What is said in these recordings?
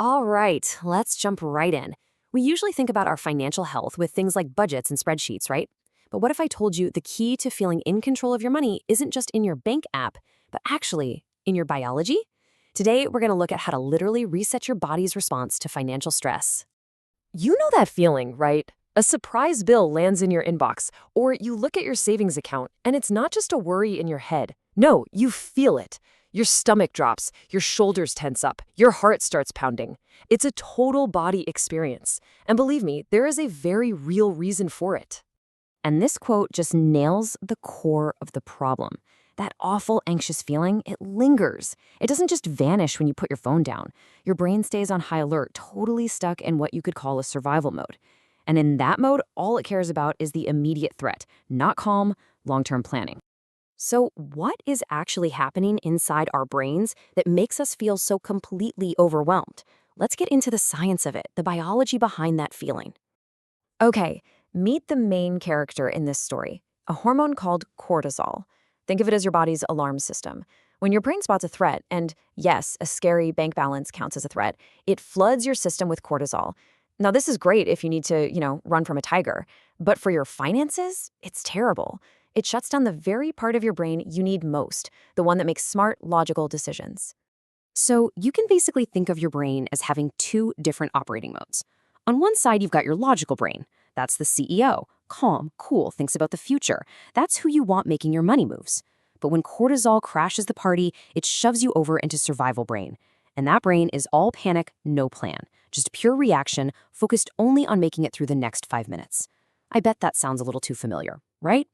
All right, let's jump right in. We usually think about our financial health with things like budgets and spreadsheets, right? But what if I told you the key to feeling in control of your money isn't just in your bank app, but actually in your biology? Today, we're going to look at how to literally reset your body's response to financial stress. You know that feeling, right? A surprise bill lands in your inbox, or you look at your savings account and it's not just a worry in your head. No, you feel it. Your stomach drops, your shoulders tense up, your heart starts pounding. It's a total body experience. And believe me, there is a very real reason for it. And this quote just nails the core of the problem. That awful anxious feeling, it lingers. It doesn't just vanish when you put your phone down. Your brain stays on high alert, totally stuck in what you could call a survival mode. And in that mode, all it cares about is the immediate threat, not calm, long-term planning. So what is actually happening inside our brains that makes us feel so completely overwhelmed? Let's get into the science of it, the biology behind that feeling. Okay, meet the main character in this story, a hormone called cortisol. Think of it as your body's alarm system. When your brain spots a threat, and yes, a scary bank balance counts as a threat, it floods your system with cortisol. Now, this is great if you need to, run from a tiger. But for your finances, it's terrible. It shuts down the very part of your brain you need most, the one that makes smart, logical decisions. So you can basically think of your brain as having two different operating modes. On one side, you've got your logical brain. That's the CEO, calm, cool, thinks about the future. That's who you want making your money moves. But when cortisol crashes the party, it shoves you over into survival brain. And that brain is all panic, no plan. Just pure reaction, focused only on making it through the next 5 minutes. I bet that sounds a little too familiar, right?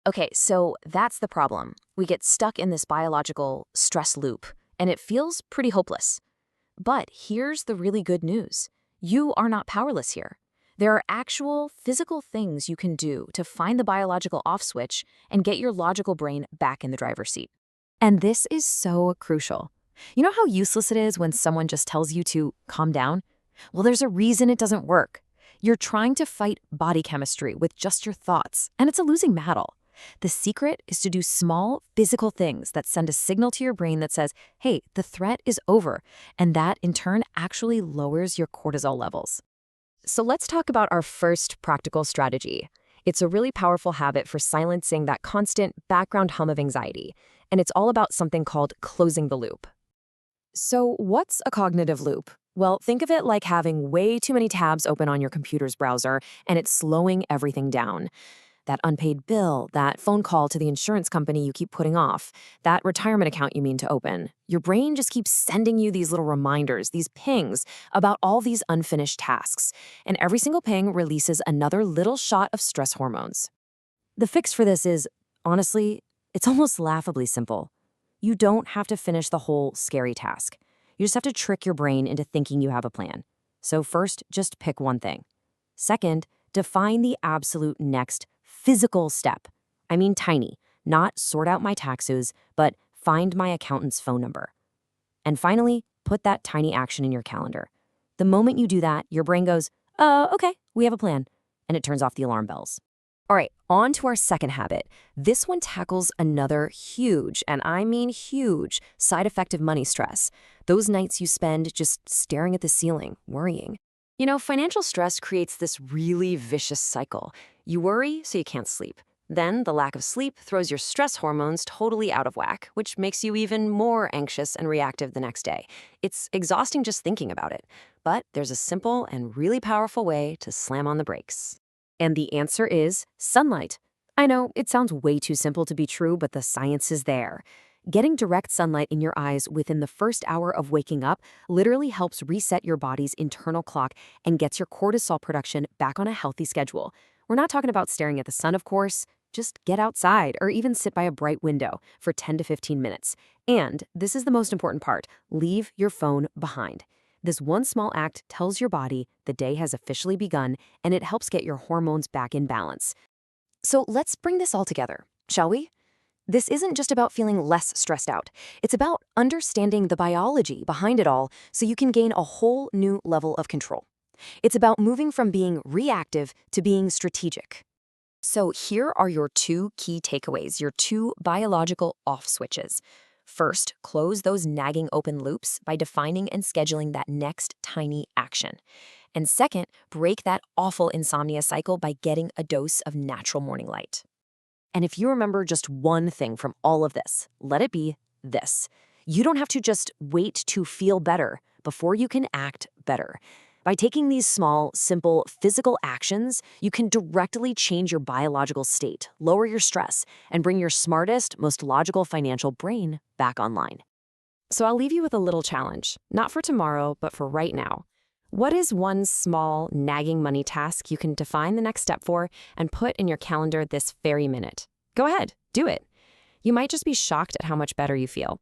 Okay, so that's the problem. We get stuck in this biological stress loop, and it feels pretty hopeless. But here's the really good news. You are not powerless here. There are actual physical things you can do to find the biological off switch and get your logical brain back in the driver's seat. And this is so crucial. You know how useless it is when someone just tells you to calm down? Well, there's a reason it doesn't work. You're trying to fight body chemistry with just your thoughts, and it's a losing battle. The secret is to do small physical things that send a signal to your brain that says, hey, the threat is over, and that in turn actually lowers your cortisol levels. So let's talk about our first practical strategy. It's a really powerful habit for silencing that constant background hum of anxiety, and it's all about something called closing the loop. So what's a cognitive loop? Well, think of it like having way too many tabs open on your computer's browser, and it's slowing everything down. That unpaid bill, that phone call to the insurance company you keep putting off, that retirement account you mean to open. Your brain just keeps sending you these little reminders, these pings about all these unfinished tasks. And every single ping releases another little shot of stress hormones. The fix for this is, honestly, it's almost laughably simple. You don't have to finish the whole scary task. You just have to trick your brain into thinking you have a plan. So first, just pick one thing. Second, define the absolute next physical step. I mean tiny, not sort out my taxes, but find my accountant's phone number. And finally, put that tiny action in your calendar. The moment you do that, your brain goes, okay, we have a plan, and it turns off the alarm bells. All right, on to our second habit. This one tackles another huge, and I mean huge, side effect of money stress. Those nights you spend just staring at the ceiling, worrying. Financial stress creates this really vicious cycle. You worry, so you can't sleep. Then the lack of sleep throws your stress hormones totally out of whack, which makes you even more anxious and reactive the next day. It's exhausting just thinking about it. But there's a simple and really powerful way to slam on the brakes. And the answer is sunlight. I know, it sounds way too simple to be true, but the science is there. Getting direct sunlight in your eyes within the first hour of waking up literally helps reset your body's internal clock and gets your cortisol production back on a healthy schedule. We're not talking about staring at the sun, of course. Just get outside or even sit by a bright window for 10 to 15 minutes. And this is the most important part, leave your phone behind. This one small act tells your body the day has officially begun, and it helps get your hormones back in balance. So let's bring this all together, shall we? This isn't just about feeling less stressed out. It's about understanding the biology behind it all so you can gain a whole new level of control. It's about moving from being reactive to being strategic. So here are your two key takeaways, your two biological off switches. First, close those nagging open loops by defining and scheduling that next tiny action. And second, break that awful insomnia cycle by getting a dose of natural morning light. And if you remember just one thing from all of this, let it be this. You don't have to just wait to feel better before you can act better. By taking these small, simple, physical actions, you can directly change your biological state, lower your stress, and bring your smartest, most logical financial brain back online. So I'll leave you with a little challenge, not for tomorrow, but for right now. What is one small, nagging money task you can define the next step for and put in your calendar this very minute? Go ahead, do it. You might just be shocked at how much better you feel.